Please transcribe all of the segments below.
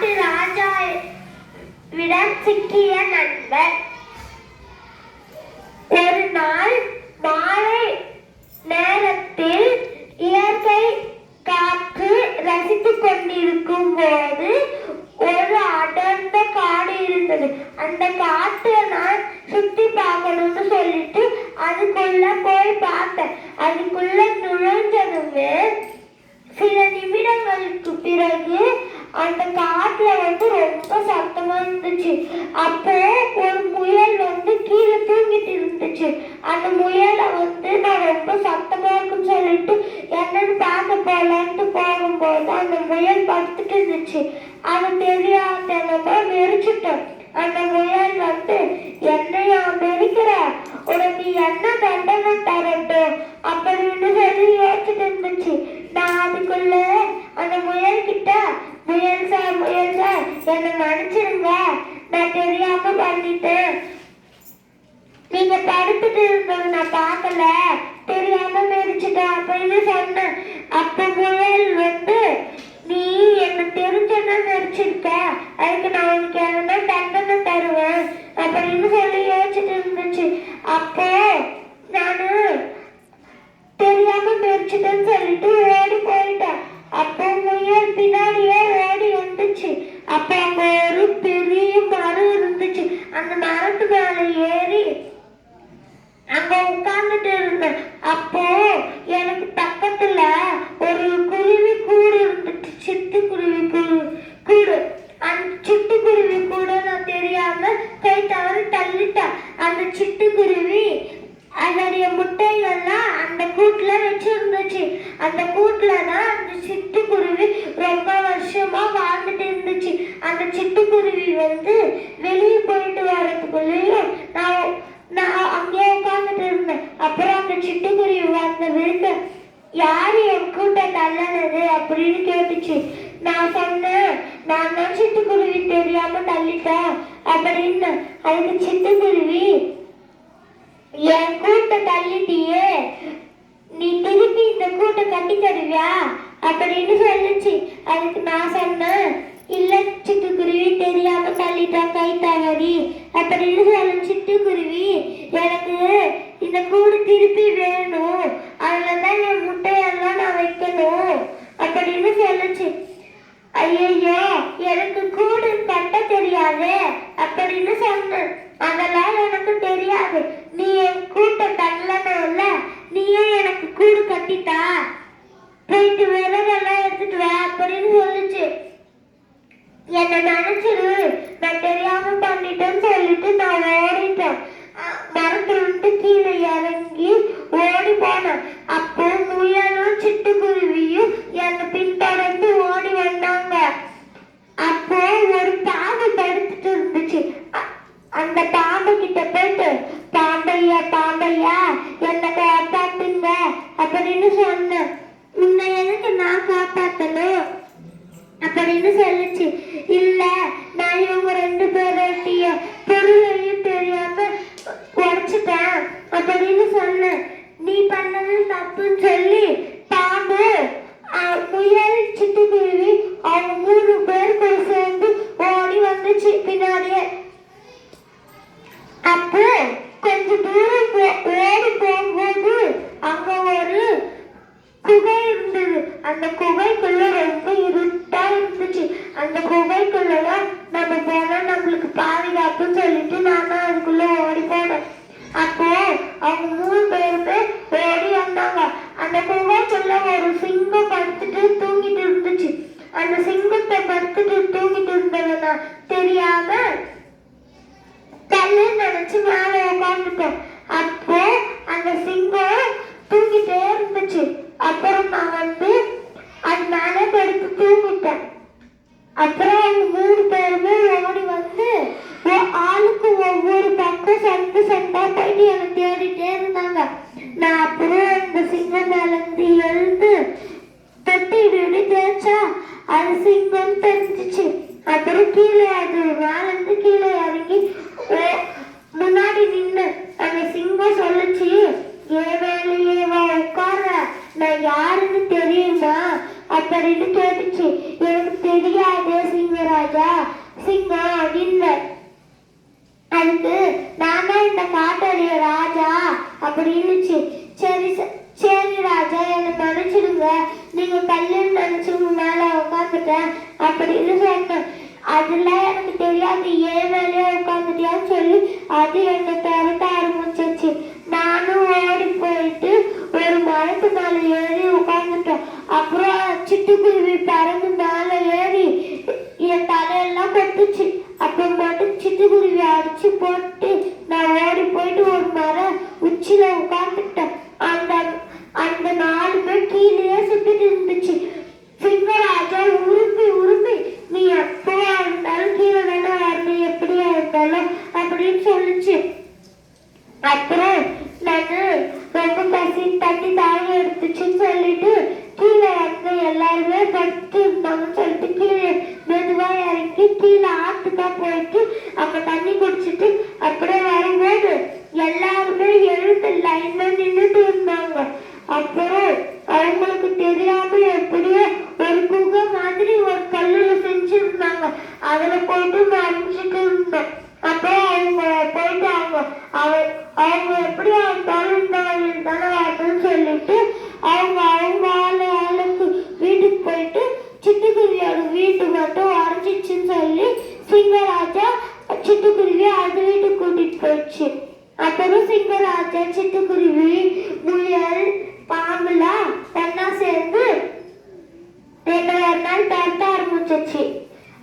காட்டு ராஜாவிடம் சிக்கிய நண்பன். ஒரு நாள் மாலை நேரத்தில் இயற்கை காற்று ரசித்துக் கொண்டிருக்கும் போது ஒரு அடர்ந்த காடு இருந்தது. அந்த காட்டை நான் சுத்தி பார்க்கணும்னு சொல்லிட்டு அதுக்குள்ள போய் பார்த்தேன். அதுக்குள்ள நுழைஞ்சதுமே சில நிமிடங்களுக்கு பிறகு அந்த காட்டுல ரொம்ப சத்தமா இருந்துச்சு. அப்போ ஒரு முயல் கீழே தூங்கிட்டு இருந்துச்சு. அந்த முயலை நான் ரொம்ப சத்தமா இருக்குன்னு சொல்லிட்டு என்னன்னு பார்க்க போலான்ட்டு போகும்போது அந்த முயல் படுத்துட்டு இருந்துச்சு. அது தெரியாதவங்க மெரிச்சுட்டோம். அந்த முயல் என்னையா மெரிக்கிற, உனக்கு என்ன தண்டனை தரட்டும் அப்படின்னு சொல்லி யோசிச்சுட்டு இருந்துச்சு. நான் அதுக்குள்ள அந்த முயல் கிட்ட முயல் சார் என்னை மன்னிச்சிருங்க, நான் தெரியாம பண்ணிட்டேன், நீங்க படுத்துட்டு இருந்தது நான் பார்க்கல, தெரியாம மெரிச்சுட்டேன் அப்படின்னு சொன்னேன். அப்ப முயல் நீ என்ன தெரிஞ்சனா மெரிச்சிருக்க, அதுக்கு நான் உனக்கு என்ன தண்டனை தருவேன் அப்படின்னு சொல்லி யோசிச்சுட்டு இருந்துச்சு. அப்போ நானு தெரியாம மெரிச்சிட்டேன்னு சொல்லிட்டு ஓடி போயிட்டேன். அப்போ முயல் பின்னாடியே ஓடி வந்துச்சு. அப்ப அங்க ஒரு பெரிய மரம் இருந்துச்சு. அந்த மரத்து மேல ஏறி அங்க உட்கார்ந்துட்டு இருந்தேன். அப்போ எனக்கு பக்கத்துல ஒரு குருவி கூடு இருந்துச்சு, சிட்டுக்குருவி கூடு. அந்த சிட்டுக்குருவி கூட நான் தெரியாம கை தவறி தள்ளிட்டேன். அந்த சிட்டுக்குருவி அதனுடைய முட்டைகள்லாம் அந்த கூட்டுல வச்சிருந்துச்சு. அந்த கூட்டுலதான் அந்த சிட்டுக்குருவி ரொம்ப வருஷமா வாழ்ந்துட்டு இருந்துச்சு. அந்த சிட்டுக்குருவி வெளியே போயிட்டு வர்றதுக்குள்ளேயும் நான் அங்கேயே உட்காந்துட்டு இருந்தேன். அப்புறம் அந்த சிட்டுக்குருவி வந்த யாரு என் கூட்ட தள்ளனது அப்படின்னு கேட்டுச்சு. நான் சொன்னேன், நான் தான் சிட்டுக்குருவி தெரியாம தள்ளிட்டேன் அப்படின்னு. அதுக்கு சிட்டுக்குருவி, என் கூட்ட தள்ளிட்டியே, நீ திருப்பி இந்த கூட்டை கட்டி தருவியா அப்படின்னு சொல்லுச்சு. அதுக்கு நான் சொன்னேன், இல்ல சிட்டுக்குருவி தெரியாம தள்ளிட்டான் கை தவறி அப்படின்னு சொல்ல. சிட்டுக்குருவி, எனக்கு இந்த கூடு திருப்பி வேணும், அதுலதான் என் முட்டையெல்லாம் நான் வைக்கணும் அப்படின்னு சொல்லுச்சு. ஐயோ, எனக்கு கூடு கட்ட தெரியாது அப்படின்னு சொன்னேன். அதெல்லாம் எனக்கு தெரியாது, நீ என் கூட்டை தள்ளனல்ல, நீயே எனக்கு கூடு கட்டித்தா, போயிட்டு விறகெல்லாம் எடுத்துட்டு வா அப்படின்னு சொல்லுச்சு. என்ன நினைச்சிரு, நான் தெரியாம பண்ணிட்டேன்னு சொல்லிட்டு நான் ஓடிட்டேன். மரத்துல கீழே இறங்கி ஓடி போனேன். அப்போ முயலும் சிட்டுக்குருவியும் என்னை பின்தொடர்ந்து ஓடி வந்தாங்க. அப்போ ஒரு பாம்பு படுத்துட்டு இருந்துச்சு. அந்த பாம்பு கிட்ட போயிட்டு, பாம்பையா என்னை காப்பாத்துங்க அப்படின்னு சொன்னேன். உன்னை எனக்கு நான் காப்பாத்தணும் அப்படின்னு சொல்லுச்சு. இல்ல, நான் இவங்க 2 பேரோட்டிய பொருளையும் தெரியாம உடைச்சிட்டேன் அப்படின்னு சொன்னேன். நீ பண்ணது தப்புன்னு சொல்லி பாம்பு, முயல், சிட்டுக்குருவி அவங்க 3 பேர் கூட சேர்ந்து ஓடி வந்துச்சு பின்னாடியே. அப்போ கொஞ்ச தூரம் ஓடி போகும்போது அங்க ஒரு குகை இருந்தது. அந்த குகைக்குள்ள ரொம்ப இருட்டா இருந்துச்சு. அந்த குகைக்குள்ளதான் நம்ம போனா நம்மளுக்கு பாதுகாப்புன்னு சொல்லிட்டு நானும் அதுக்குள்ள ஓடி போனேன். அப்போ அவங்க 3 பேருமே ஓடி வந்தாங்க. அந்த குகைக்குள்ள ஒரு சிங்கம் படுத்துட்டு தூங்கிட்டு இருந்துச்சு. அந்த சிங்கத்தை படுத்துட்டு தூங்கிட்டு இருந்ததுன்னா தெரியாம கல்லு நினைச்சு மேல உட்காந்துட்டோம். அப்போ அந்த சிங்கம் தூங்கிட்டே இருந்துச்சு. அப்புறம் நான் அது மேல படுத்து தூங்கிட்டேன். அப்புறம் அவங்க 3 பேருமே ஓடி ஆளுக்கு ஒவ்வொரு பக்கம் சண்டா போயிட்டு என்னை தேடிட்டே இருந்தாங்க. நான் அப்புறம் அந்த சிங்கம் மேல இருந்து எழுந்து தொட்டி தேய்ச்சா அது சிங்கம் தெரிஞ்சிச்சு. அப்புறம் கீழே அது மேல இருந்து கீழே இறங்கி முன்னாடி நின்று அந்த சிங்கம் சொல்லுச்சு, என் மேலேயேவா உட்கார, நான் யாருன்னு தெரியுமா அப்படின்னு கேட்டுச்சு. எனக்கு தெரியாதே சிங்கராஜா, சிங்கம் இல்லை. அதுக்கு நான் தான் இந்த காட்டுடைய ராஜா அப்படின்னுச்சு. சரி சரி ராஜா, என்னை மன்னிச்சிடுங்க, நீங்க கல்லுன்னு நினைச்சு மேல உட்காந்துட்டேன் அப்படின்னு சொன்னேன். அதெல்லாம் எனக்கு தெரியாது, ஏன் மேலேயே உட்காந்துட்டியான்னு சொல்லி அது என்னை திறக்க ஆரம்பிச்சிச்சு. நானும் ஓடி போயிட்டு ஒரு மரத்து மேல ஏறி உட்காந்துட்டேன். அப்புறம் சிட்டுக்குருவி பறந்து மேல ஏறி என் தலையெல்லாம் கொட்டுச்சு. அப்போ மட்டும் சிட்டுக்குருவி அடிச்சு போட்டு நான் ஓடி போயிட்டு ஒரு மரம் உச்சியில உட்காந்துட்டேன். அந்த அந்த 4 பேர் கீழே சுத்திட்டு இருந்துச்சு. சிங்கராஜா உருப்பி உருப்பி, நீ எப்பவா இருந்தாலும் கீழே தானே வரணும், எப்படியா இருந்தாலும் அப்படின்னு சொல்லிச்சு. அப்புறம் நானு ரொம்ப பசி தண்ணி தாங்க எடுத்துச்சுன்னு சொல்லிட்டு கீழே வந்து எல்லாருமே படுத்து இருந்தாங்கன்னு சொல்லிட்டு கீழே மெதுவா இறங்கி கீழே ஆத்துக்கா போயிட்டு அங்க தண்ணி குடிச்சிட்டு அப்படியே வரும்போது எல்லாருமே எழுந்து லைன்ல நின்றுட்டு இருந்தாங்க. அப்புறம் அவங்களுக்கு தெரியாம எப்படியோ ஒரு குகை மாதிரி ஒரு கல்லுல செஞ்சிருந்தாங்க. அதுல போயிட்டு மறைஞ்சிட்டு இருந்தோம். அப்புறம் அவங்க போயிட்டாங்க. அவங்க எப்படி இருந்தாலும் தானே அப்படின்னு சொல்லிட்டு அவங்க ஆளுக்கு வீட்டுக்கு போயிட்டு சிட்டுக்குருவியோட வீட்டு மட்டும் அரைஞ்சிச்சுன்னு சொல்லி சிங்கராஜா சிட்டுக்குருவி அது வீட்டுக்கு கூட்டிட்டு போயிடுச்சு. அப்புறம் சிங்கராஜா சிட்டுக்குருவி முயல் பாம்புலாம் ஒன்னா சேர்ந்து என்ன ஒரு நாள் தட்ட ஆரம்பிச்சிச்சு.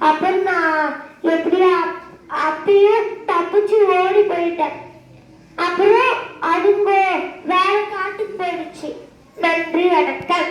அப்புறம் நான் எப்படியா அப்பயும் தப்பிச்சு ஓடி போயிட்டேன். அப்புறம் அதுங்க வேற காட்டுக்கு போயிடுச்சு. நன்றி, வணக்கம்.